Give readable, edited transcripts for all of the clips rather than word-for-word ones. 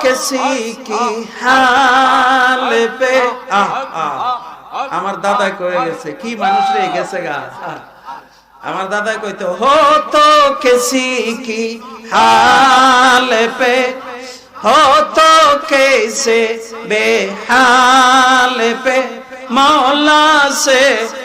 किसी की हाल पे আমার দাদা কয়ে গেছে কি মানুষ রে গেছে গা আমার দাদা কইতো हो तो किसी की हाल पे हो तो कैसे बेहाल पे मौला से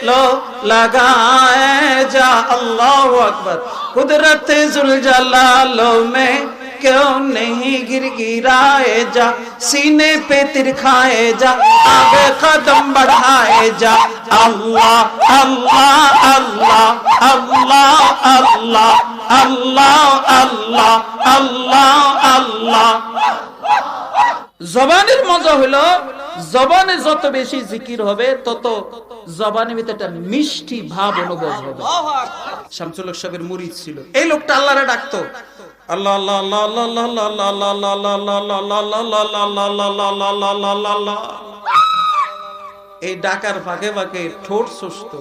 लो लगाए जा अल्लाह अकबर कुदरत जुल जलालो में क्यों नहीं गिरगिराए जा सीने पे तिरखाए जा आगे कदम बढ़ाए जा अल्लाह अल्लाह अल्लाह अल्लाह अल्लाह अल्लाह अल्लाह अल्लाह अल्लाह জবানের মজা হলো জবানে যত বেশি জিকির হবে তত জবানের ভিতরে একটা মিষ্টি ভাব অনুভব হবে শামসুল হক সাহেবের মুরিদ ছিল এই লোকটা আল্লাহরে ডাকতো আল্লাহ আল্লাহ আল্লাহ আল্লাহ আল্লাহ আল্লাহ আল্লাহ আল্লাহ আল্লাহ আল্লাহ এই ডাকার ফাঁকে ফাঁকে ঠোঁট সুস্থ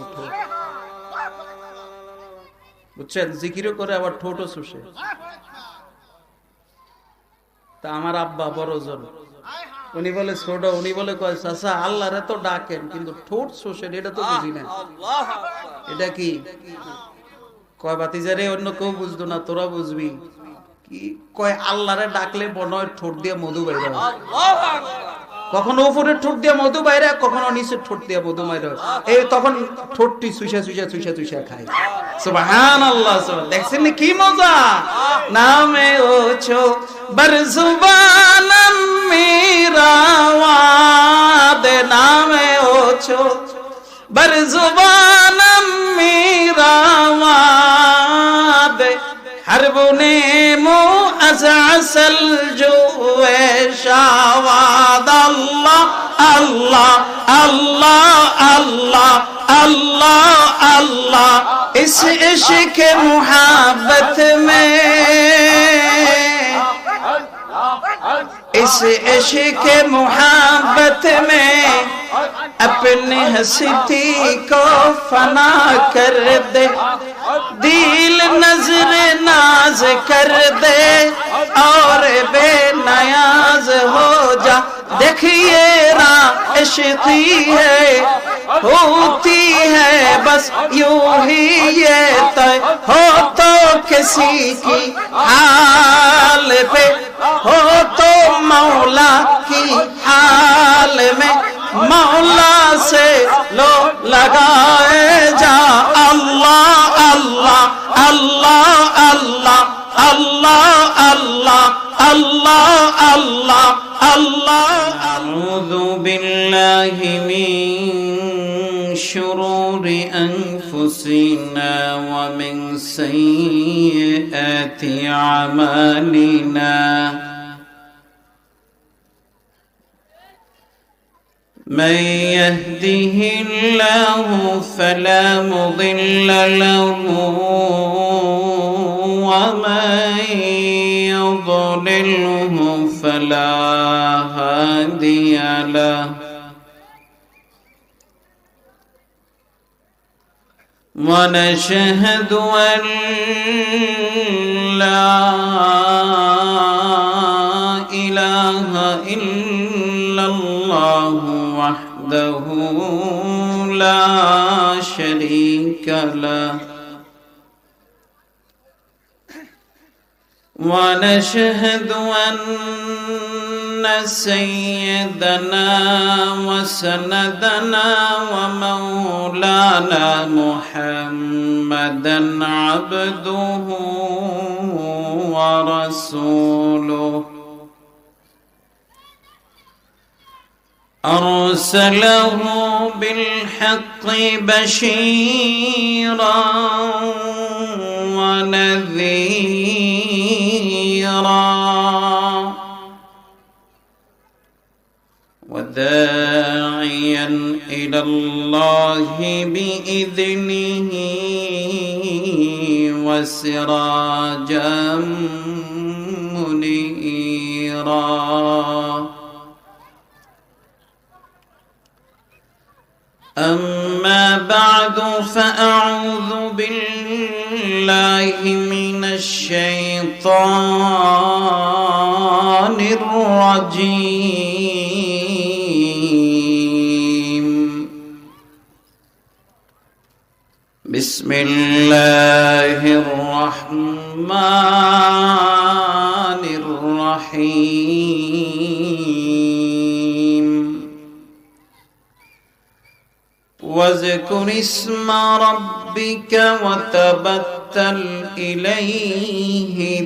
বুঝছেন জিকিরও করে আবার ঠোঁটও শুষে তা আমার আব্বা বড় জন উনি বলে ছোট উনি বলে কয় চাচা আল্লাহরে তো ডাকেন কিন্তু ঠোঁট শোষেন এটা তো বুঝি না এটা কি কয় বাতিজারে অন্য কেউ বুঝতো না তোরা বুঝবি কি কয় আল্লাহরে ডাকলে মনে হয় ঠোঁট দিয়ে মধু বাইরে কখনো উপরে ঠোঁট দিয়ে মধু বাইরে কখনো নিচে ঠোঁট দিয়ে মধু বাইরে এই তখন ঠোঁটটি চুষা চুষা চুষা চুষা খায় সুবহানাল্লাহ দেখছেন কি মজা নামে ওছো বরজুবানম मेरा वाद नामे ओछो बरजुबानम मेरा वाद हर बुने मो असल जो शावाद अल्लाह अल्लाह अल्लाह अल्लाह अल्लाह अल्लाह इस इश्क मुहब्बत में इस इश्क मोहब्बत में अपनी हस्ती को फना कर दे दिल नजर नाज कर दे और बेनियाज हो जा देखिए रा इश्क़ी है होती है बस यूं ही ये तय हो तो किसी की हाल पे हो तो मौला की हाल में मौला से लो लगाए जा अल्लाह अल्लाह अल्लाह अल्लाह अल्लाह अल्लाह अल्लाह अल्लाह अल्लाह अऊज़ु बिल्लाहि मिन शुरूर अनफुसिना व मिन सय्यिआति अमालिना من يهده الله فلا مضل له ومن يضلله فلا هادي له ونشهد أن لا إله إلا الله وحده لا شريك له ونشهد أن سيدنا وسندنا ومولانا محمدا عبده ورسوله أرسله بالحق بشيرا ونذيرا وداعيا إلى الله بإذنه وسراجا منيرا أما بعد فأعوذ بالله من الشيطان الرجيم بسم الله الرحمن الرحيم واذكر اسم ربك وتبتل إليه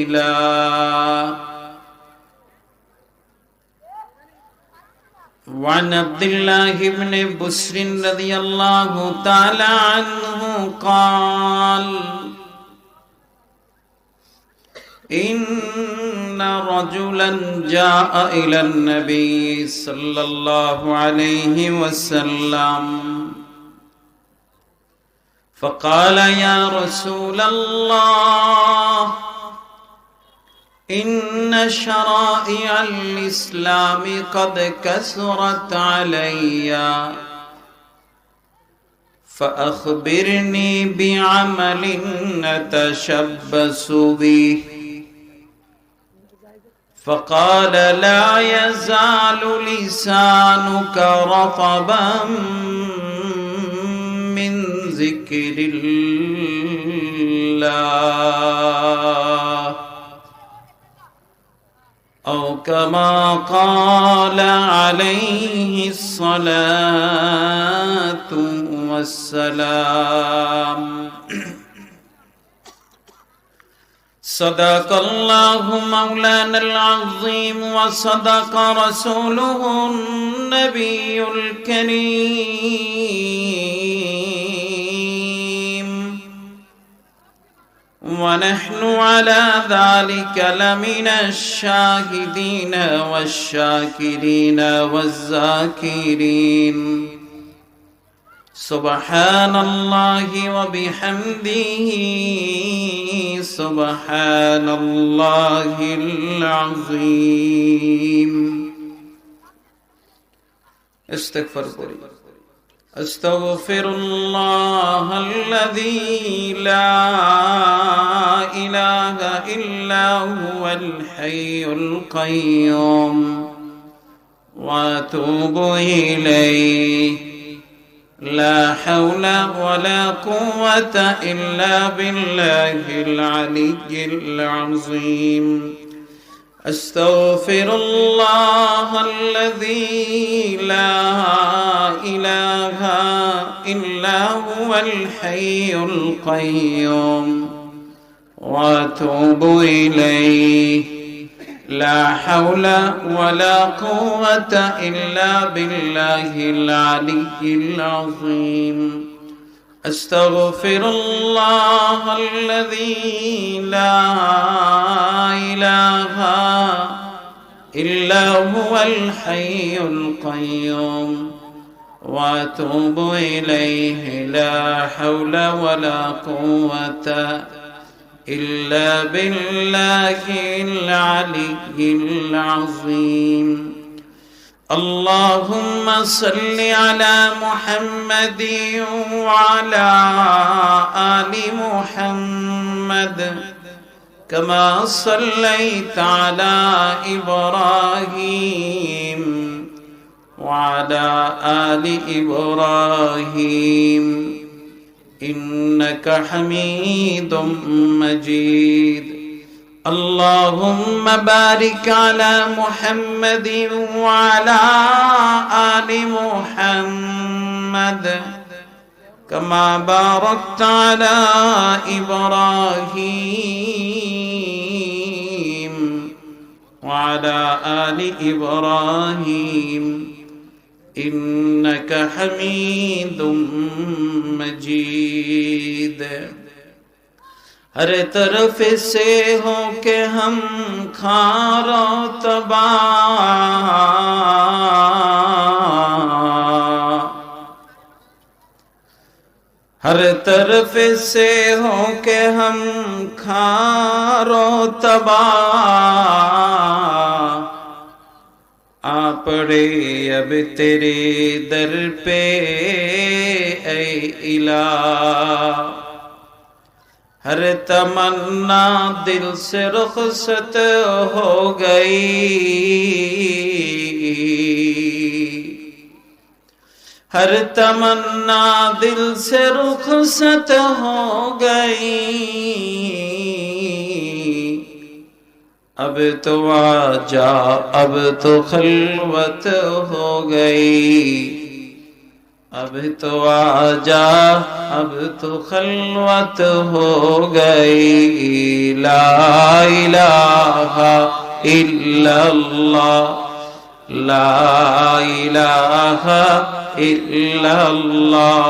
تبتيلا وعن عبد الله بن بسر رضي الله تعالى عنه قال إن رجلا جاء إلى النبي صلى الله عليه وسلم فقال يا رسول الله إن شرائع الإسلام قد كثرت علي فأخبرني بعمل نتشبث به فقال لا يزال لسانك رطبا من ذكر الله أو كما قال عليه الصلاة والسلام صدق الله مولانا العظيم وصدق رسوله النبي الكريم ونحن على ذلك لمن الشاهدين والشاكرين والذاكرين سبحان الله وبحمده سبحان الله العظيم استغفر قولي أستغفر الله الذي لا إله إلا هو الحي القيوم وأتوب إليه لا حول ولا قوة إلا بالله العلي العظيم أستغفر الله الذي لا إله إلا هو الحي القيوم وأتوب إليه لا حول ولا قوة إلا بالله العلي العظيم أستغفر الله الذي لا إله إلا هو الحي القيوم وأتوب إليه لا حول ولا قوة إلا بالله العلي العظيم اللهم صل على محمد وعلى آل محمد كما صليت على إبراهيم وعلى آل إبراهيم إنك حميد مجيد اللهم بارك على محمد وعلى آل محمد كما باركت على إبراهيم وعلى آل إبراهيم إنك حميد مجيد हर तरफ से हो के हम खारो तबाह हर तरफ से हो के हम खारो तबाह आ पड़े अब तेरे दर पे ऐ इलाह हर तमन्ना दिल से रुखसत हो गई, हर तमन्ना दिल से रुखसत हो गई, अब तो आजा अब तो खलवत हो गई, अब तो आजा अब तो खलवत हो गई। ला इलाहा इल्लल्लाह, ला इलाहा इल्लल्लाह,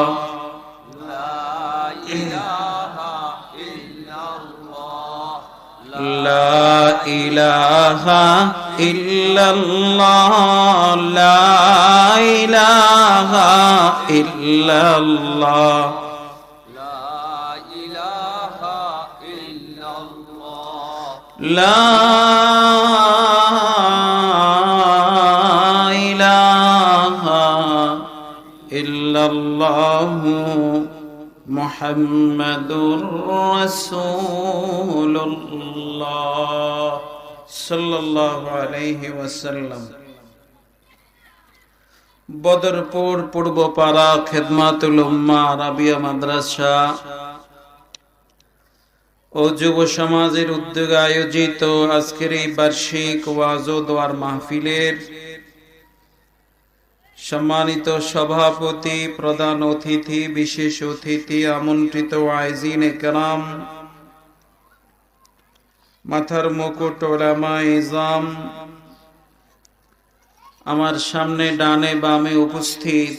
ला इलाहा इल्लल्लाह, ला इलाहा इल्लल्लाह, ला इलाहा इल्लल्लाह मुहम्मदुर रसूलुल्लाह सल्लल्लाहु अलैहि वसल्लम। বদরপুর পূর্বপাড়া খেদমাতুল উম্মাহ আরাবিয়া মাদ্রাসা ও যুব সমাজের উদ্যোগে আয়োজিত আজকের এই বার্ষিক ওয়াজ ও দোয়ার মাহফিলের সম্মানিত সভাপতি, প্রধান অতিথি, বিশেষ অতিথি, আমন্ত্রিত ওয়াইজিনে কেরাম, মাথার মুকুট উলামায়ে ইজাম, আমার সামনে ডানে বামে উপস্থিত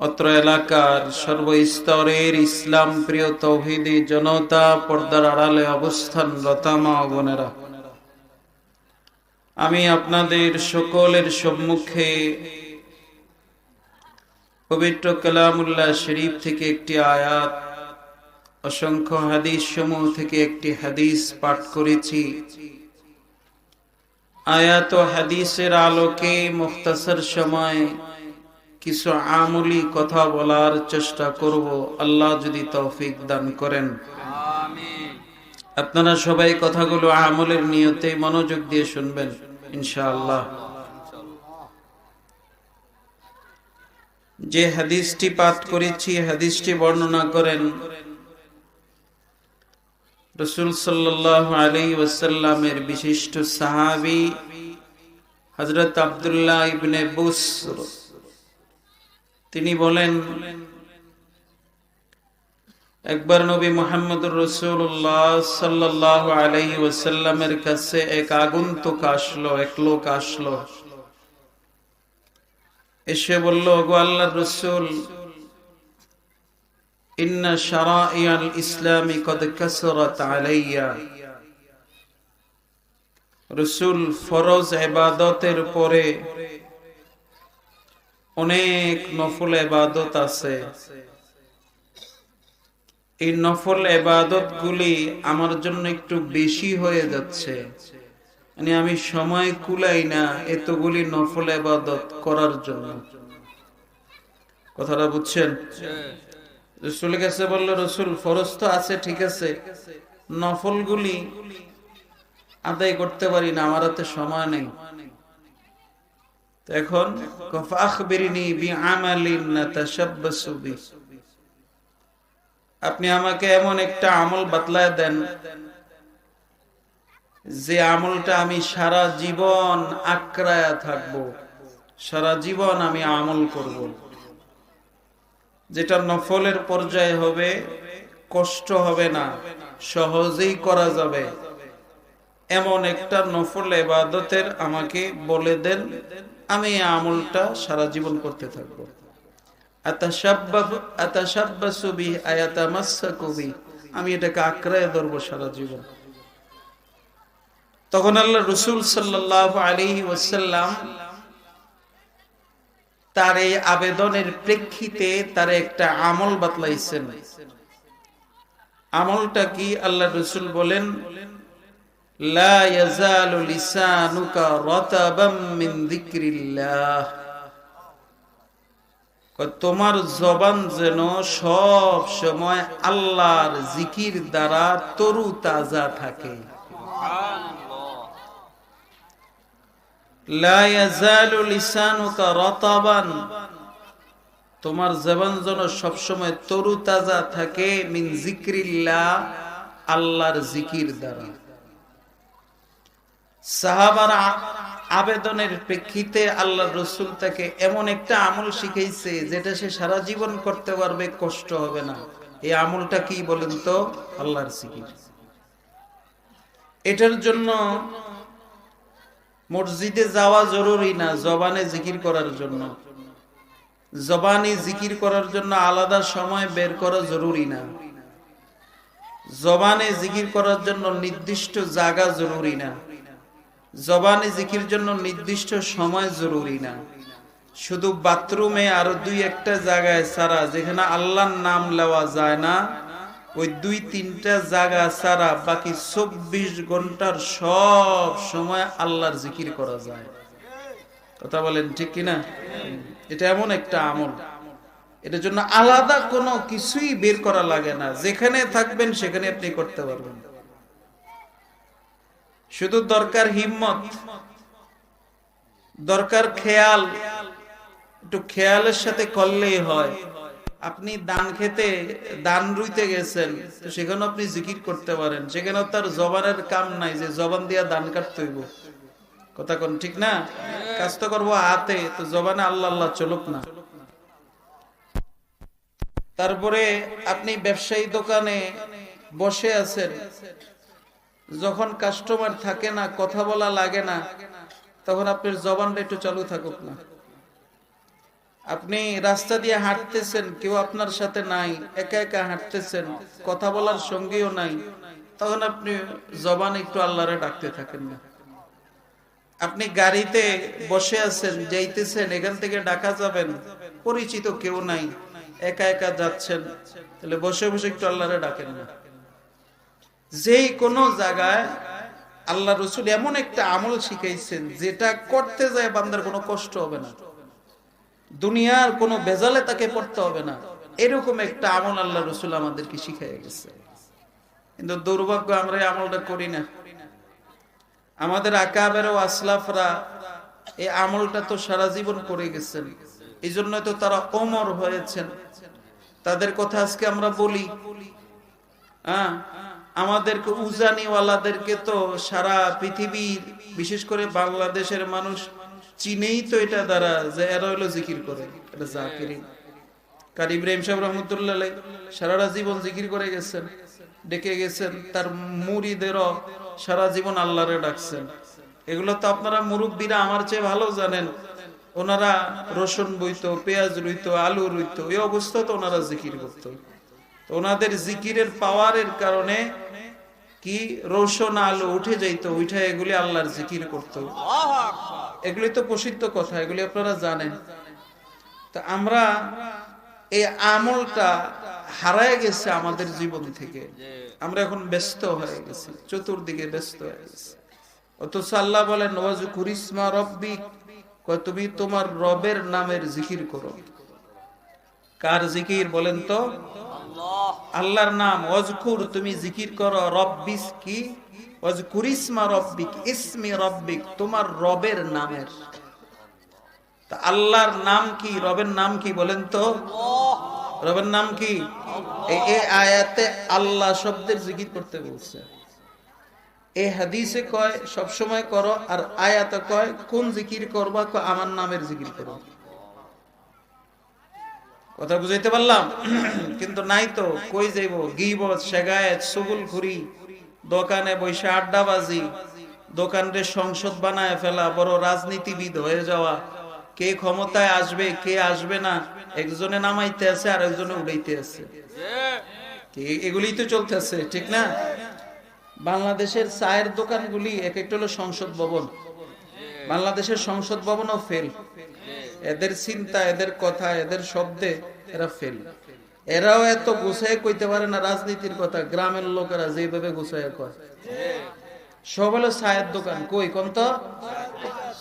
অত্র এলাকার সর্বস্তরের ইসলাম প্রিয় তৌহিদি জনতা, পর্দার আড়ালে অবস্থানরত মা ও বোনেরা, আমি আপনাদের সকলের সম্মুখে পবিত্র কালামুল্লাহ শরীফ থেকে একটি আয়াত, অসংখ্য হাদিস সমূহ থেকে একটি হাদিস পাঠ করেছি। আয়াত ও হাদিসের আলোকে মুখতাসর সময় কিছু আমলি কথা বলার চেষ্টা করব, আল্লাহ যদি তৌফিক দান করেন। আমিন। আপনারা সবাই কথাগুলো আমলের নিয়তে মনোযোগ দিয়ে শুনবেন ইনশাআল্লাহ। যে হাদিসটি পাঠ করেছি, হাদিসটি বর্ণনা করেন রাসূল সাল্লাল্লাহু আলাইহি ওয়াসাল্লামের বিশিষ্ট সাহাবী হযরত আব্দুল্লাহ ইবনে বুসর। তিনি বলেন, একবার নবী মুহাম্মদুর রাসূলুল্লাহ সাল্লাল্লাহু আলাইহি ওয়াসাল্লামের কাছে এক আগন্তুক আসলো, এক লোক আসলো, এসে বলল, ওগো আল্লাহর রাসূল, ইন্না শারাইআল ইসলামি কদ কাসরাত আলাইয়া। রাসূল, ফরজ ইবাদতের পরে অনেক নফল ইবাদত আছে, এই নফল ইবাদত গুলি আমার জন্য একটু বেশি হয়ে যাচ্ছে, মানে আমি সময় কুলাই না এতগুলি নফল ইবাদত করার জন্য। কথাটা বুঝছেন? রাসূলের কাছে বলল, রাসূল, ফরজ তো আছে ঠিক আছে, নফল গুলি আদায় করতে পারি না, আমার হাতে সময় নেই। এখন ফাখবিরনি বিআমালিন নাতাশাব্বাসু বি, আপনি আমাকে এমন একটা আমল বাতলায় দেন যে আমলটা আমি সারা জীবন আঁকড়ায়া থাকব, সারা জীবন আমি আমল করব, যেটা নফলের পর্যায়ে হবে, কষ্ট হবে না, সহজেই করা যাবে, এমন একটা নফল ইবাদতের আমাকে বলে দেন, আমি এই আমলটা সারা জীবন করতে থাকবো। আতাশাব্বাসু বিহি আয়াতামাসসাকু বিহি, আমি এটাকে আঁকড়ায় ধরবো সারা জীবন। তখন আল্লাহ রাসূল সাল্লাল্লাহু আলাইহি ওয়াসাল্লাম তার এই আবেদনের প্রেক্ষিতে তার একটা আমল বাতলাইছেন। আমলটা কি? আল্লাহ রাসূল বলেন, লা ইয়াজালু লিসানুকা রাতাবাম মিন যিকরিল্লাহ, তোমার জবান যেন সব সময় আল্লাহর জিকির দ্বারা তরু তাজা থাকে। লা ইয়াজালু লিসানুকা রাতাবান, তোমার জবান যেন সব সময় তরু তাজা থাকে মিন জিক্রিল্লাহ, আল্লাহর জিকির দ্বারা। সাহাবারা আবেদনের প্রেক্ষিতে আল্লাহর রাসূল তাকে এমন একটা আমল শিখাইছে যেটা সে সারা জীবন করতে পারবে, কষ্ট হবে না। এই আমলটা কি বলেন তো? আল্লাহর জিকির। এটার জন্য মসজিদে যাওয়া জরুরি না, জবানে জিকির করার জন্য। জবানি জিকির করার জন্য আলাদা সময় বের করা জরুরি না। জবানে জিকির করার জন্য নির্দিষ্ট জায়গা জরুরি না। জবানে জিকির জন্য নির্দিষ্ট সময় জরুরি না। শুধু বাথরুমে আরো দুই একটা জায়গায় ছাড়া যেখানে আল্লাহর নাম নেওয়া যায় না, ওই দুই তিনটা জায়গা ছাড়া বাকি 24 ঘন্টার সব সময় আল্লাহর জিকির করা যায়। কথা বলেন ঠিক কিনা? এটা এমন একটা আমল, এটার জন্য আলাদা কোনো কিছুই বের করা লাগে না। যেখানে থাকবেন সেখানে আপনি করতে পারবেন। শুধু দরকার হিম্মত, দরকার খেয়াল। একটু খেয়ালের সাথে করলেই হয়। আপনি ধান খেতে ধান রুইতে গেছেন, তো সেখানে আপনি জিকির করতে পারেন। সেখানে তার জবানের কাম নাই যে জবান দিয়া ধান কাটতে হইব। কথা কোন ঠিক না? কাজ তো করবো হাতে, তো জবানে আল্লাহ আল্লাহ চলুক না। তারপরে আপনি ব্যবসায়ী দোকানে বসে আছেন, যখন কাস্টমার থাকে না, কথা বলা লাগে না, তখন আপনার জবানটা একটু চালু থাকুক না। আপনি রাস্তা দিয়ে হাঁটতেছেন, কেউ আপনার সাথে নাই, একা একা হাঁটতেছেন, কথা বলার সঙ্গীও নাই, তখন আপনি জবান একটু আল্লাহরে ডাকতে থাকেন না। আপনি গাড়িতে বসে আছেন, যাইতেছেন, এখান থেকে ঢাকা যাবেন, পরিচিত কেউ নাই, একা একা যাচ্ছেন, তাহলে বসে বসে একটু আল্লাহরে ডাকেন না। যেই কোনো জায়গায় আল্লাহ রাসূল এমন একটা আমল শিখাইছেন যেটা করতে যায় বান্দার কোনো কষ্ট হবে না, দুনিয়ার কোনো বেজালে তাকে পড়তে হবে না। এরকম একটা আমল আল্লাহ রাসূল আমাদেরকে শিখাইয়া গেছে। কিন্তু দুর্ভাগ্য আমরা এই আমলটা করি না। আমাদের আকাবের ও আসলাফরা এই আমলটা তো সারা জীবন করে গেছেন, এই জন্যই তো তারা ওমর হয়েছেন। তাদের কথা আজকে আমরা বলি। আমাদেরকে উজানিওয়ালাদেরকে তো সারা পৃথিবীর, বিশেষ করে বাংলাদেশের মানুষ চিনেই তো এটা দ্বারা যে এরা হলো জিকির করে, এটা জাকিরিন। কারি ইব্রাহিম সাহেব রহমতুল্লাহ আলাইহি সারা জীবন জিকির করে গেছেন, ডেকে গেছেন, তার মুরিদেরও সারা জীবন আল্লাহরে ডাকছেন। এগুলো তো আপনারা মুরব্বীরা আমার চেয়ে ভালো জানেন। ওনারা রসুন বইতো, পেঁয়াজ রুইতো, আলু রুইতো, এই অবস্থা তো ওনারা জিকির করতো। তো ওনাদের জিকিরের পাওয়ারের কারণে কি রসুন আলু উঠে যাইতো, উঠে এগুলি আল্লাহর জিকির করতো। এগুলি তো প্রসিদ্ধ কথা, এগুলি আপনারা জানেন। তো আমরা এই আমলটা হারায় গেছে আমাদের জীবন থেকে। আমরা এখন ব্যস্ত হয়ে গেছি, চতুর্দিকে ব্যস্ত হয়ে গেছি। অথচ আল্লাহ বলেন ওয়াজকুর ইসমা রাব্বিক, তুমি তোমার রবের নামের জিকির করো। কার জিকির বলেন তো? আল্লাহর নাম। ওয়াজকুর, তুমি জিকির করো, রব্বিস কি? ওয়াজকুর ইসমা রাব্বিক, ইসমি রাব্বিক, তোমার রবের নামের। তা আল্লাহর নাম কি, রবের নাম কি বলেন তো? রবের নাম কি? এই আয়াতে আল্লাহ শব্দের জিকির করতে বলছে। এই হাদিসে কয় সব সময় করো, আর আয়াতে কয় কোন জিকির করবা, আমার নামের জিকির করো। কথা বুঝাইতে পারলাম? কিন্তু নাই তো, কই যাইব? গীবত, শেগায়েত, চুগলখুরি, দোকানে বৈশা আড্ডাবাজি, দোকানরে সংসদ বানায় ফেলা, বড় রাজনীতিবিদ হয়ে যাওয়া, কে ক্ষমতায় আসবে কে আসবে না, একজনে নামাইতে আছে আর একজনে উড়াইতে আছে, এগুলি তো চলতেছে, ঠিক না? বাংলাদেশের চায়ের দোকানগুলি এক একটা হলো সংসদ ভবন। বাংলাদেশের সংসদ ভবনও ফেল। এদের চিন্তা, এদের কথা, এদের শব্দে এরা ফেল। এরাও এত গুছায় কইতে পারে না রাজনীতির কথা, গ্রামের লোকেরা যেভাবে গুছায় কয়। সব হলো চায়ের দোকান। কই কোন তো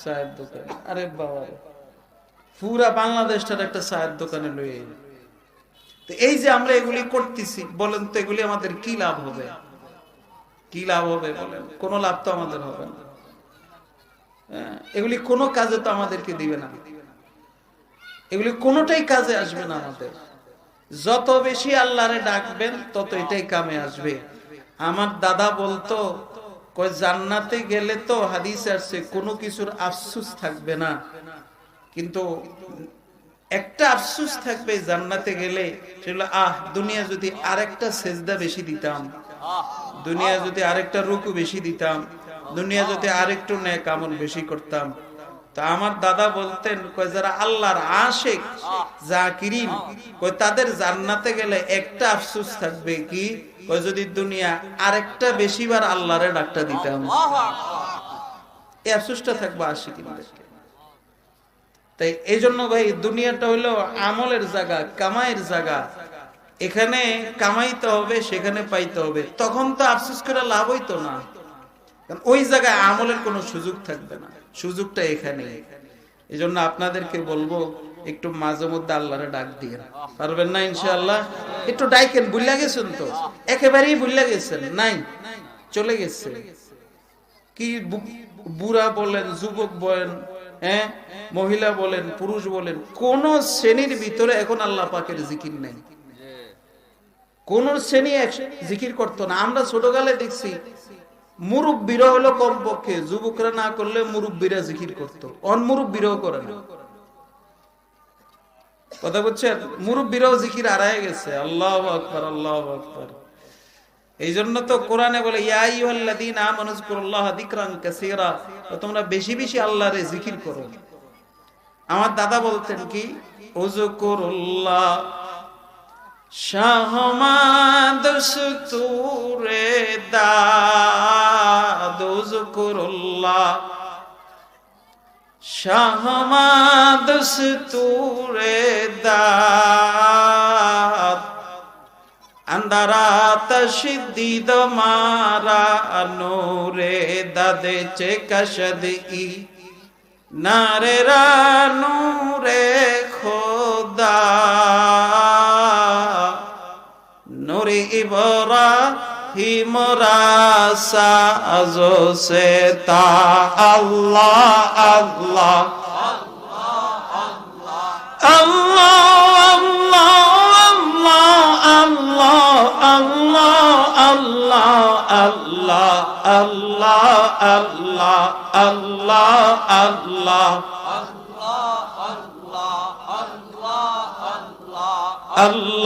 চায়ের দোকান? আরে বাবা, পুরা বাংলাদেশটার একটা চায়ের দোকানে লয়ে। তো এই যে আমরা এগুলি করতেছি, বলেন তো এগুলি আমাদের কি লাভ হবে? কি লাভ হবে বলেন? কোনো লাভ তো আমাদের হবে না। এগুলি কোনো কাজে তো আমাদেরকে দিবে না, এগুলি কোনোটাই কাজে আসবে না আমাদের। যত বেশি আল্লাহরে ডাকবেন তত এটাই কামে আসবে। আমার দাদা বলতো, কই জান্নাতে গেলে তো হাদিসে আসছে কোনো কিছুর আফসোস থাকবে না, কিন্তু একটা আফসোস থাকবে জান্নাতে গেলে, সেগুলো দুনিয়া যদি আরেকটা সেজদা বেশি দিতাম, দুনিয়া যদি আরেকটা রুকু বেশি দিতাম, দুনিয়া যদি আরেকটু নেক আমল বেশি করতাম। তা আমার দাদা বলতেন, কই যারা আল্লাহর আশিক জাকিরিন, কই তাদের জান্নাতে গেলে একটা আফসোস থাকবে, কি কই যদি দুনিয়া আরেকটা বেশিবার আল্লাহরে ডাকটা দিতাম। এই আফসোসটা থাকবে আশিকিনদের। তাই এই জন্য ভাই দুনিয়াটা হইলো আমলের জায়গা, কামাইয়ের জায়গা। এখানে কামাইতে হবে, সেখানে পাইতে হবে, তখন তো আফসোস করে লাভ হইতো না, কারণ ওই জায়গায় আমলের কোনো সুযোগ থাকবে না, সুযোগটা এখানে। এই জন্য আপনাদেরকে বলবো, একটু মাঝে মধ্যে আল্লাহরে ডাক দিয়ে, পারবেন না ইনশাআল্লাহ? একটু ডাইকেন। ভুলে গেছেন তো, একেবারেই ভুলে গেছেন, নাই চলে গেছে। কি বুড়া বলেন, যুবক বলেন, মহিলা বলেন, পুরুষ বলেন, কোন শ্রেণীর ভিতরে এখন আল্লাহ পাকের জিকির নাই। কোন শ্রেণী জিকির করতো না। আমরা ছোটকালে দেখছি মুরব্বীরা হলো কমপক্ষে, যুবকরা না করলে মুরব্বীরা জিকির করতো, অনমুরব্বীরাও করে না। কথা বলছেন? মুরব্বীরাও জিকির হারায় গেছে। আল্লাহু আকবার, আল্লাহু আকবার। এই জন্য তো কোরআনে বলে, ইয়া আইয়ুহাল্লাযীনা আমানু যিকুরুল্লাহা যিকরান কাসীরা, তোমরা বেশি বেশি আল্লাহরে জিকির করো। আমার দাদা বলতেন কি, উযকুরুল্লাহ শাহমাদ সুতুরে দাদ, উযকুরুল্লাহ শাহমাদ সুতুরে দাদ, अंधारात शिद्दीद मारा नूरे दादे चे कशद ई नारे रा नूरे खुदा नूरे इब्राहिम रासा अजो से ता अल्लाह अल्लाह अल्लाह Allah Allah Allah Allah Allah Allah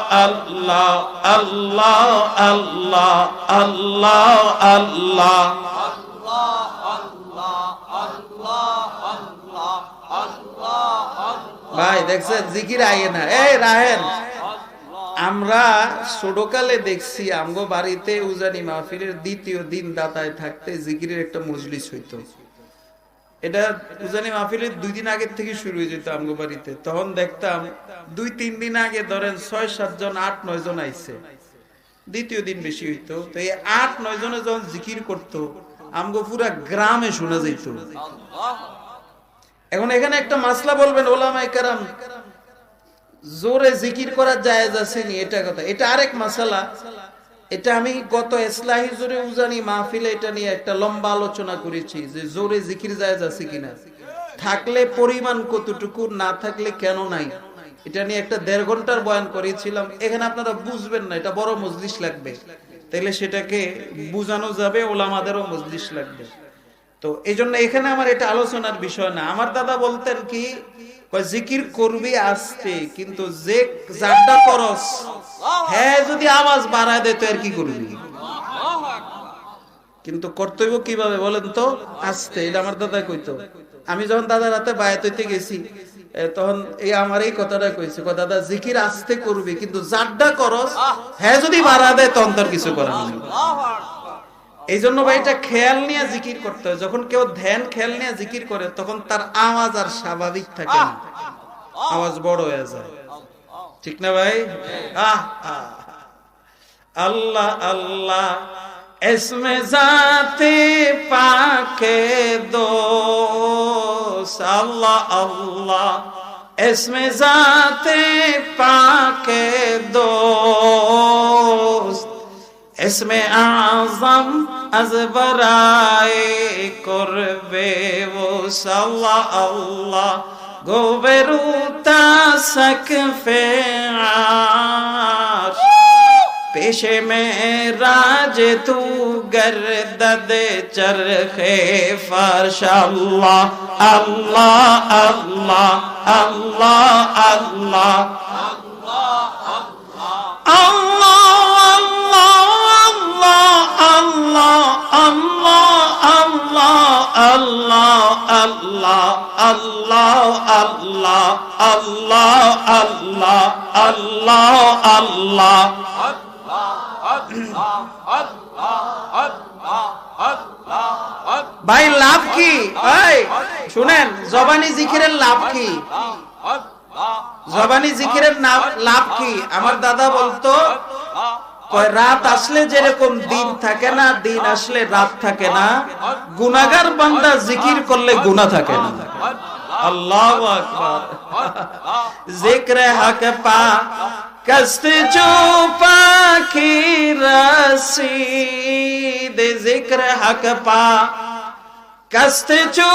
Allah Allah Allah Allah Allah Allah Allah ভাই দেখছেন জিকির আইয়ে না। এই রাহেন, আমরা ছোটকালে দেখছি আমগো বাড়িতে উজানি মাহফিলের দ্বিতীয় দিন দাতায় থাকতে জিকিরের একটা মজলিস হইতো। এটা উজানি মাহফিলের 2 দিন আগে থেকে শুরু হয়ে যেত আমগো বাড়িতে। তখন দেখতাম 2-3 দিন আগে ধরেন 6-7 জন 8-9 জন আইছে, দ্বিতীয় দিন বেশি হইতো। তো এই 8-9 জনে যখন জিকির করতো আমগো পুরা গ্রামে শোনা যেত। এখন এখানে একটা মাসলা বলবেন ওলামায়ে কেরাম, জোরে জিকির করা জায়েজ আছে নি? এটা কথা, এটা আরেক মাসালা। এটা আমি গত ইসলাহি জোরে উজানি মাহফিলে এটা নিয়ে একটা লম্বা আলোচনা করেছি যে জোরে জিকির জায়েজ আছে কিনা, থাকলে পরিমাণ কতটুকু, না থাকলে কেন নাই। এটা নিয়ে একটা 1.5 ঘন্টার বয়ান করেছিলাম। এখানে আপনারা বুঝবেন না, এটা বড় মজলিস লাগবে, তাইলে সেটাকে বুঝানো যাবে, ওলামাদেরও মজলিস লাগবে। তো এই জন্য এখানে আমার এটা আলোচনার বিষয় না। আমার দাদা বলতেন কি, জিকির করবি আস্তে, কিন্তু যে যারটা করস হ্যাঁ যদি আওয়াজ বাড়ায় দেয় তো আর কি করবি, কিন্তু কর্তব্য কিভাবে বলেন তো? আস্তে। এটা আমার দাদা কইতো। আমি যখন দাদার হাতে বায়াত হইতে গেছি তখন এই আমার এই কথাটা কইছে, দাদা জিকির আস্তে করবি, কিন্তু যারটা করস হ্যাঁ যদি বাড়া দেয় তখন তোর কিছু করার নেই। এই জন্য ভাই এটা খেয়াল নিয়ে জিকির করতে হয়। যখন কেউ ধ্যান খেয়াল নিয়ে জিকির করে তখন তার আওয়াজ আর স্বাভাবিক থাকে না, আওয়াজ বড় হয়ে যায়, ঠিক না ভাই? আল্লাহ আল্লাহ इसमें जाते पाके दोस्त अल्लाह अल्लाह इसमें जाते पाके दोस्त इसमें आज़म अज़ बराए कुर्बे वो अल्लाह अल्लाह गोबरूता सकफ़े आर्श पेशे में राज तू गर्दद चरखे फर्श अल्लाह अल्लाह अल्लाह अल्लाह अल्लाह ভাই লাভ কি? শুনেন, জবানি জিকিরের লাভ কি? জবানি জিকিরের লাভ কি? আমার দাদা বলতো, রাত আসলে যেরকম দিন থাকে না, দিন আসলে রাত থাকে না, গুনাহগার বান্দা জিকির করলে গুনাহ থাকে না। আল্লাহু আকবার। জিক্রে হক পা কষ্ট চো পাখি রসিদ জিক্রে হক পা কষ্ট চো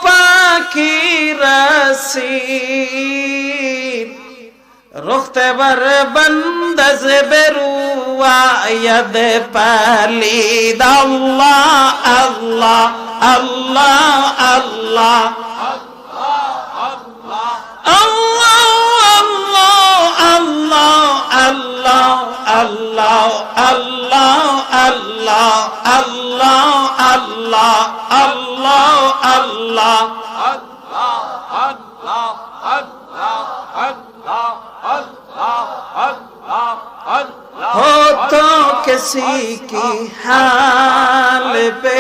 পাখি রসিদ रुखते बर बंदज बेरुआ यद पलीद अल्लाह अल्लाह अल्लाह अल्लाह हो तो किसी की हाल पे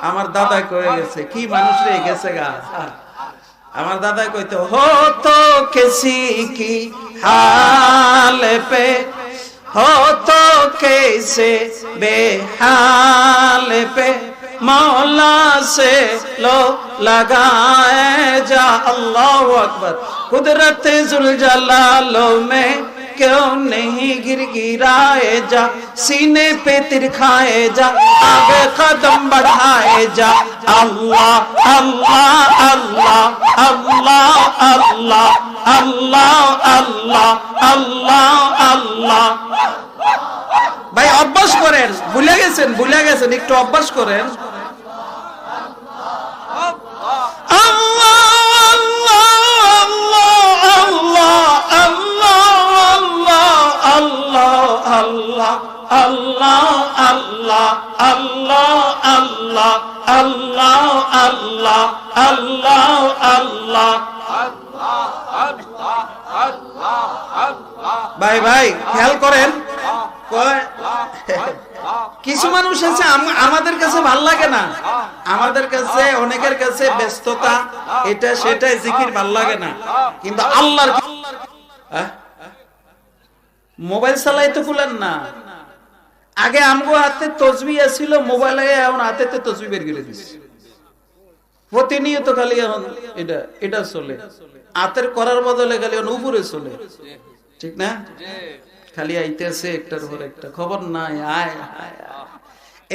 আমার দাদা কয়ে গেছে, কি মানুষ রে গেছে গা। আমার দাদা কইতো, हो तो किसी की हाल पे हो तो कैसे बेहाल पे मौला से लो लगाए जा। अल्लाह अकबर। कुदरत जुल जलालो में क्यों नहीं गिरगिराए जा, सीने पे तिरखाए जा, आगे कदम बढ़ाए जा। अल्लाह अल्लाह अल्लाह अल्लाह अल्लाह अल्लाह अल्लाह अल्लाह अल्लाह। ভাই অভ্যাস করেন, ভুলে গেছেন, একটু অভ্যাস করেন। Allah Allah Allah Allah Allah Allah Allah Allah Allah ভাই ভাই খেয়াল করেন, কিছু মানুষ আছে আমাদের কাছে ভাল লাগে না, আমাদের কাছে অনেকের কাছে ব্যস্ততা এটা সেটা জিকির ভাল লাগে না, কিন্তু আল্লাহর মোবাইল চালাইতে খুলেন না। আগে আমগো হাতে তসবিহ ছিল, মোবাইলে এখন হাতে তসবিহ বের করে দিছে, প্রতিনিয়ত খালি এখন এটা চলে, হাতের করার বদলে খালি এখন উপরে চলে, ঠিক না? খালি আইতেছে একটার পর একটা, খবর নাই।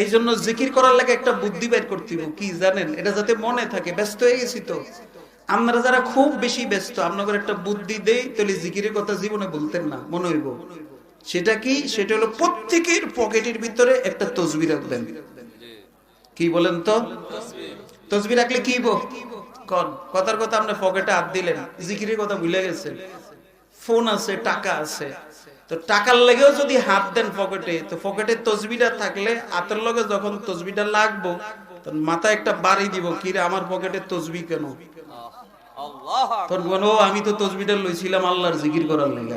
এই জন্য জিকির করার লাগে একটা বুদ্ধি বের করতে হবে, কি জানেন? এটা যাতে মনে থাকে। ব্যস্ত হয়ে গেছি তো আমরা, যারা খুব বেশি ব্যস্ত, আপনাদের একটা বুদ্ধি দেই, তাহলে জিকিরের কথা জীবনে বলতেন না, মনে হইব। সেটা কি? সেটা হলো প্রত্যেকের পকেটের ভিতরে একটা তসবিহ রাখবেন। কি বলেন তো? তসবিহ রাখলে কি কোন কথার কথা আপনি পকেটে হাত দিলেন, জিকিরের কথা ভুলে গেছেন। ফোন আছে, টাকা আছে, তো টাকার লাগেও যদি হাত দেন পকেটে, তো পকেটে তসবিহটা থাকলে হাতের লগে যখন তসবিহটা লাগবো তখন মাথায় একটা বাড়ি দিব, কি রে আমার পকেটে তসবিহ কেন? আমি তো তসবিহটা লইছিলাম আল্লাহর জিকির করার লাগা।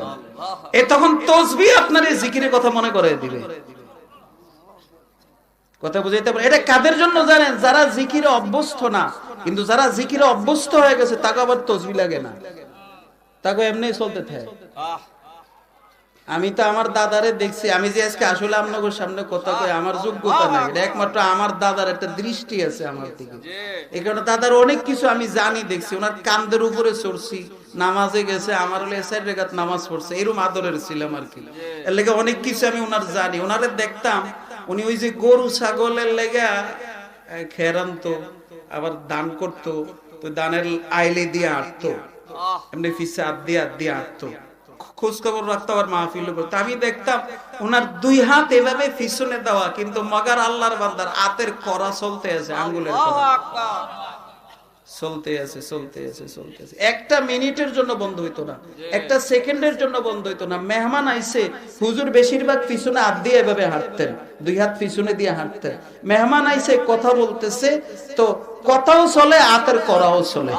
তখন তসবিহ আপনার এই জিকিরের কথা মনে করে দিবে। কথা বুঝাইতে পারে? এটা কাদের জন্য জানেন? যারা জিকিরে অভ্যস্ত না, কিন্তু যারা জিকিরে অভ্যস্ত হয়ে গেছে তাকে আবার তসবিহ লাগে না, তাকে এমনি চলতে থাকে। আমি তো আমার দাদারে দেখছি, আমি যে আজকে আসলে আপনাদের সামনে কথা কই আমার যোগ্যতা নাই, এটা একমাত্র আমার দাদার একটা দৃষ্টি আছে আমার দিকে। এই কারণে দাদার অনেক কিছু আমি জানি, দেখছি। ওনার কান্দের উপরে চড়ছি, নামাজে গেছে, আমার হলে 4 রাকাত নামাজ পড়ছে, এরকম আদরের ছিলাম আর কি। এর লেগে অনেক কিছু আমি ওনার জানি। ওনারে দেখতাম উনি ওই যে গরু ছাগলের লেগা খেরানতো, আবার দান করতো, তো দানের আইলে দিয়ে আটতো, এমনি ফিসে হাত দিয়ে আটতো, খোঁজ খবর রাখতো, আবার মাহফিল করতো। আমি দেখতাম ওনার 2 হাত এভাবে পিছনে দেওয়া, কিন্তু মগার আল্লাহর বান্দার হাতের করা চলতে আছে, আঙ্গুলের করা চলতে আছে। একটা মিনিটের জন্য বন্ধ হইতো না, একটা সেকেন্ডের জন্য বন্ধ হইতো না। মেহমান আইছে, হুজুর বেশিরভাগ পিছনে হাত দিয়ে এভাবে হাঁটতেন, 2 হাত পিছনে দিয়ে হাঁটতেন। মেহমান আইছে, কথা বলতেছে, তো কথাও চলে, হাতের করাও চলে।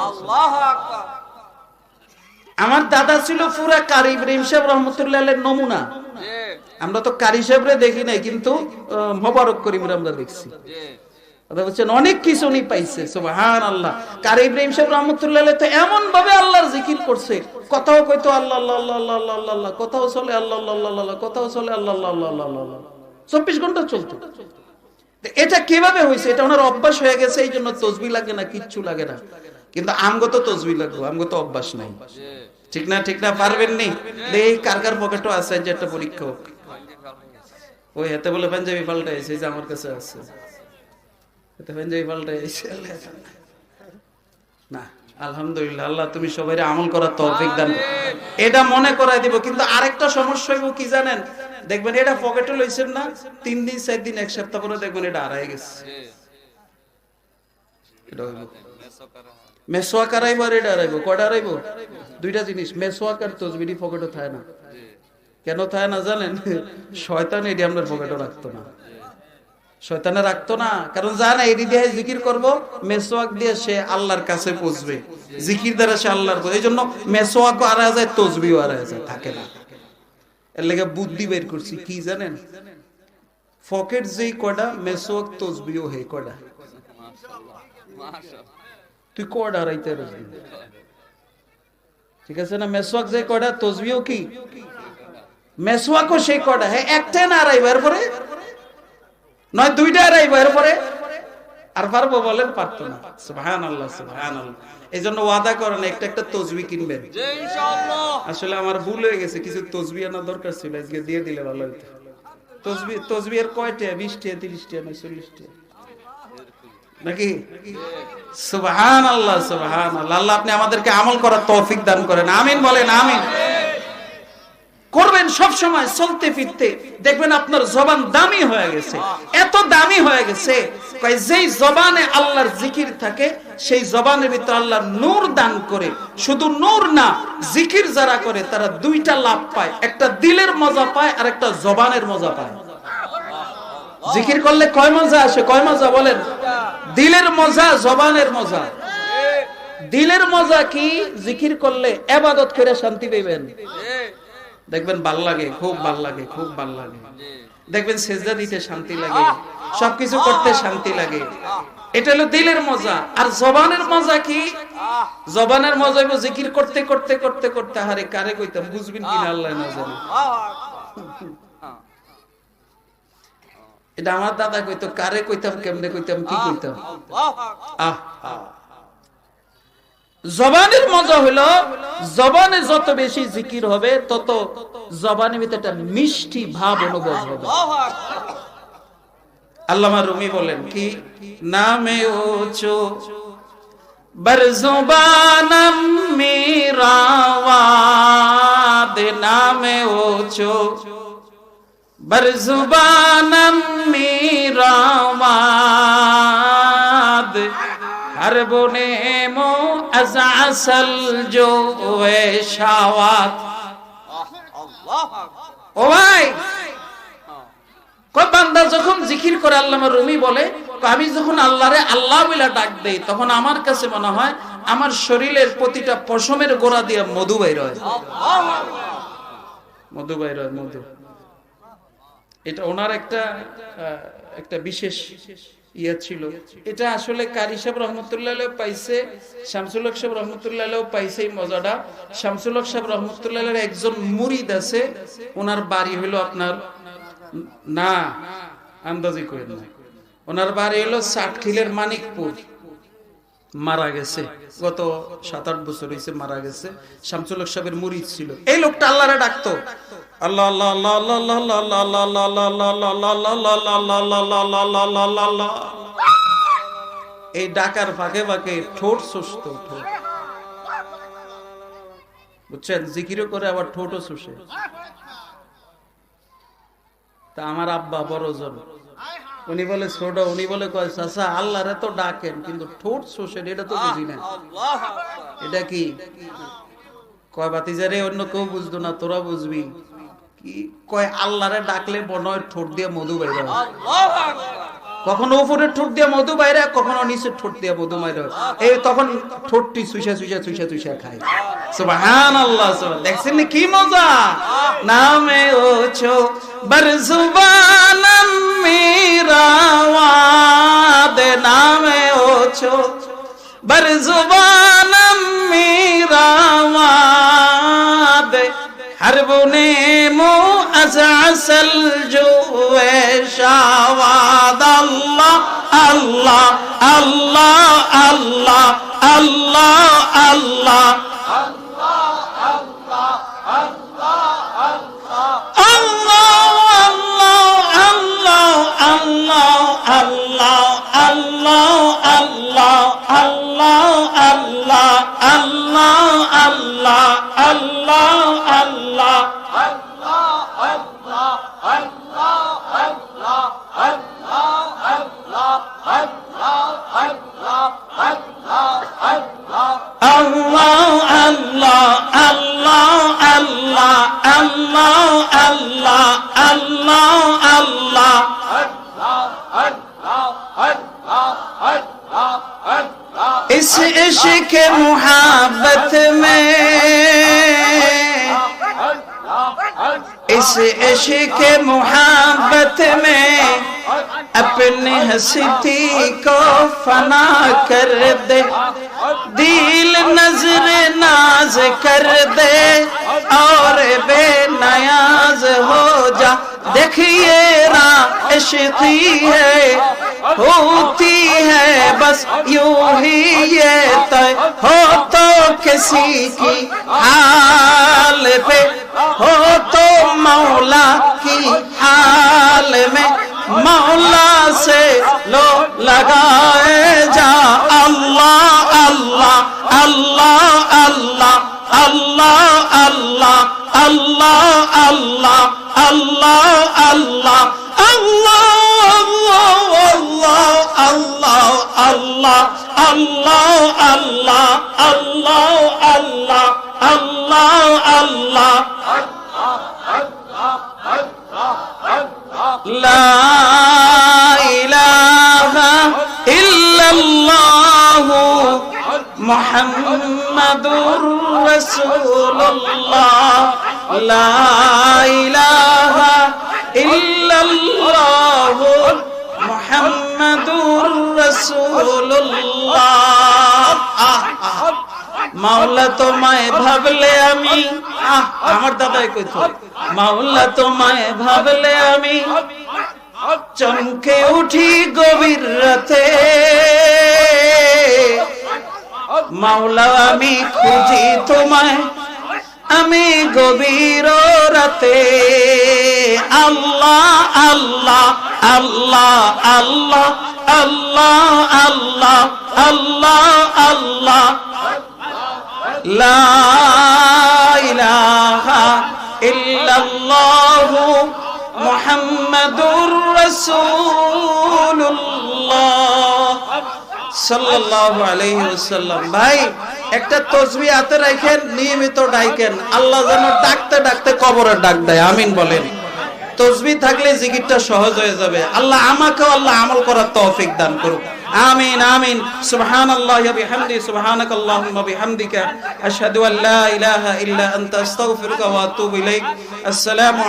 আমার দাদা ছিল পুরা কারি ইব্রাহিম সাহেব রহমতুল্লাহ আলাইহির নমুনা। আমরা তো কারি সাহেবরে দেখি নাই, কিন্তু মোবারক করিমরে আমরা দেখছি। অনেক কিছু উনি পাইছে, সুবহানাল্লাহ। কারি ইব্রাহিম সাহেব রহমতুল্লাহ আলাইহি তো এমন ভাবে আল্লাহর জিকির করছে, কথাও কইতো আল্লাহ আল্লাহ আল্লাহ আল্লাহ আল্লাহ, কথাও চলে আল্লাহ আল্লাহ আল্লাহ, কথাও চলে আল্লাহ আল্লাহ আল্লাহ আল্লাহ, 24 ঘন্টা চলতো। এটা কিভাবে হয়েছে? এটা ওনার অভ্যাস হয়ে গেছে, এই জন্য তসবিহ লাগে না, কিচ্ছু লাগে না। কিন্তু আমগো তো তসবিহ লাগবে, আমগো তো অভ্যাস নাই। ঠিক না পারবেন নি? এই কার পকেটও আছে, যে একটা পরীক্ষা হোক। ওই হাতে বলে পাঞ্জাবি পাল্টাইছে, যে আমার কাছে আছে, হাতে পাঞ্জাবি পাল্টাইছে না। আলহামদুলিল্লাহ, আল্লাহ তুমি সবাই আমল করার তৌফিক দান করো, এটা মনে করাই দিব। কিন্তু আরেকটা সমস্যা হইব কি জানেন? দেখবেন এটা পকেটে লইছেন না, 3 দিন 4 দিন 1 সপ্তাহ পরে দেখবেন এটা হারাই গেছে। এটা হইব মেসওয়াক আরাইব, আর এটা আরাইব। কয়টা আরাইব? 2টা জিনিস, মেসওয়াক আর তসবিহ পকেটে থাকে না। কেন থাকে না জানেন? শয়তান এটি আপনার পকেটে রাখতো না, শয়তানে রাখতো না, কারণ জানে এটি দিয়ে জিকির করব, মেসওয়াক দিয়ে সে আল্লাহর কাছে পৌঁছবে, জিকির দ্বারা সে আল্লাহর। এই জন্য মেসওয়াকও হারায় যায়, তসবিহও হারায় যায়, থাকে না। এর লেগে বুদ্ধি বের করছি, কি জানেন? পকেট যেই কয়টা, মেসওয়াক তসবিহও হে কয়টা। তুই কয়টা হারাইতে পারবি? ঠিক আছে না? মেসওয়াক যে কয়টা, তসবিহও কি মেসওয়াকও সেই কয়টা। হ্যাঁ, একটা না হারাইব, এরপরে নয় 2টা হারাইব, এরপরে আর পারবো বলেন? পারতো না। সুবহানাল্লাহ সুবহানাল্লাহ। এই জন্য ওয়াদা করেন একটা তসবিহ কিনবেন ইনশাআল্লাহ। আসলে আমার ভুল হয়ে গেছে, কিছু তসবিহ আনা দরকার ছিল, আজকে দিয়ে দিলে ভালো হতো। তসবিহের কয়টা? 20 টাকা, 30 টাকা, 40 টাকা নাকি? সুবহানাল্লাহ সুবহানাল্লাহ। আল্লাহ আপনি আমাদেরকে আমল করার তৌফিক দান করেন, আমিন বলেন, আমিন। করবেন সব সময়, চলতে ফিরতে দেখবেন আপনার জবান দামি হয়ে গেছে, এত দামি হয়ে গেছে, যেই জবানে আল্লাহর জিকির থাকে সেই জবানের ভিতর আল্লাহ নূর দান করে। শুধু নূর না, জিকির যারা করে তারা 2টা লাভ পায়, একটা দিলের মজা পায়, আর একটা জবানের মজা পায়। জিকির করলে কয় মজা আসে? কয় মজা বলেন? দিলের মজা, জবানের মজা। দিলের মজা কি? জিকির করলে ইবাদত করে শান্তি পাইবেন, দেখবেন ভাল লাগে, খুব ভাল লাগে, খুব ভাল লাগে। দেখবেন সেজদা দিতে শান্তি লাগে, সবকিছু করতে শান্তি লাগে। এটা হলো দিলের মজা। আর জবানের মজা কি? জবানের মজা হইব জিকির করতে করতে করতে করতে, হারে কারে কইতাম, বুঝবেন কিনা আল্লাহ না জানে। এটা আমার দাদা কইতো, কারে কইতাম, কেমনে কইতাম, কি কইতাম। জবানের মজা হলো, জবানে যত বেশি জিকির হবে তত জবানের ভিতরে একটা মিষ্টি ভাব অনুভব হবে। আল্লামা রুমি বলেন কি, নামে ওচো বরজুবানম মেরাওয়াদ, নামে ওচো বরজুবানম মেরাওয়াদ, हर बुने मो अज़असल जो वे शावात। ও ভাই, কয় বান্দা যখন জিকির করে, আল্লামা রুমি বলে, আমি যখন আল্লাহরে আল্লাহ বলে ডাক দেই, তখন আমার কাছে মনে হয় আমার শরীরের প্রতিটা পশমের গোড়া দিয়ে মধু বাইর হয়, মধু বাইর হয়, মধু। এটা ওনার একটা বিশেষ ইয়া ছিল। এটা আসলে কারি সাহেব রহমতুল্লাহ আলাইহি পাইছে, শামসুল হক সাহেব রহমতুল্লাহ আলাইহি পাইছে এই মজাটা। শামসুল হক সাহেব রহমতুল্লাহ আলাইহির একজন মুরিদ আছে, ওনার বাড়ি হলো আপনার না আন্দাজি করেন না, ওনার বাড়ি হলো সাতখিলের মানিকপুর। মারা গেছে গত 7-8 বছর হয়েছে, মারা গেছে। শামসুল হক সাহেবের মুরিদ ছিল। এই লোকটা আল্লাহরে ডাকতো, আল্লাহ আল্লাহ আল্লাহ আল্লাহ আল্লাহ আল্লাহ আল্লাহ আল্লাহ আল্লাহ আল্লাহ আল্লাহ। এই ডাকার ফাঁকে ফাঁকে ঠোঁট সুস্থ, ঠোঁট বুঝছেন, জিকিরও করে আবার ঠোঁটও শুষে। তা আমার আব্বা বড় জন, উনি বলে ছোট, উনি বলে কয় চাচা আল্লাহরে তো ডাকেন কিন্তু ঠোঁট শুষেন, এটা তো বুঝি না। এটা কি কয় বাতিজারে অন্য কেউ বুঝতো না, তোরা বুঝবি কি? কয় আল্লাহরে ডাকলে মনে হয় ঠোঁট দিয়ে মধু বাইরে, কখনো উপরে ঠোঁট দিয়ে মধু বাইরে, কখনো নিচে ঠোঁট দিয়ে মধু বাইরে। এই তখন ঠোঁটটি চুষা চুষা চুষা চুষা খায়। সুবহানাল্লাহ। দেখছেন কি মজা? নামে ওছো বরজুবানম মেরা ওয়াদে, নামে ওছো বরজুবানম মেরা ওয়াদে, हर बुने मो असल जो शावाद। अल्लाह अल्लाह अल्लाह अल्लाह अल्लाह अल्लाह इस इश्क मुहब्बत में, इस इश्क मुहब्बत में अपनी हस्ती को फना कर दे, दिल नजर नाज कर दे और बेनियाज हो जा। देखिए ना इश्क़ी है, होती है बस यूं ही ये तय, हो तो किसी की हाल पे, हो तो मौला की हाल में, मौला से लो लगाए जा। अल्लाह अल्लाह अल्लाह अल्लाह अल्लाह अल्लाह अल्लाह अल्लाह अल्लाह अल्लाह अल्लाह अल्लाह अल्लाह अल्लाह अल्लाह अल्लाह अल्लाह अल्लाह अल्लाह ला इलाहा इल्लल्लाह मुहम्मदुर रसूलुल्लाह, ला इलाहा इल्लल्लाह मुहम्मदुर रसूलुल्लाह। মাওলা তোমায় ভাবলে আমি, আমার দাদাই কইতো, মাওলা তোমায় ভাবলে আমি চমকে উঠি গভীর রাতে, মাওলা আমি খুঁজি তোমায় আমি গভীর রাতে। আল্লাহ আল্লাহ আল্লাহ আল্লাহ আল্লাহ আল্লাহ আল্লাহ আল্লাহ, লা ইলাহা ইল্লাল্লাহু মুহাম্মাদুর রাসূলুল্লাহ সাল্লাল্লাহু আলাইহি ওয়াসাল্লাম। ভাই একটা তাসবিহ হাতে রাখেন, নিয়মিত ডাকেন, আল্লাহ যেন ডাকতে ডাকতে কবরে ডাক দেয়। আমিন বলেন। তাসবিহ থাকলে জিকিরটা সহজ হয়ে যাবে। আল্লাহ আমাকেও আল্লাহ আমল করার তৌফিক দান করুক। আমিন আমিন। সুবহানাল্লাহি ওয়া বিহামদিহি, সুবহানাকাল্লাহুম্মা বিহামদিকা, আশহাদু আল্লা ইলাহা ইল্লা আনতা, আস্তাগফিরুকা ওয়া আতুবু ইলাইক। আসসালামু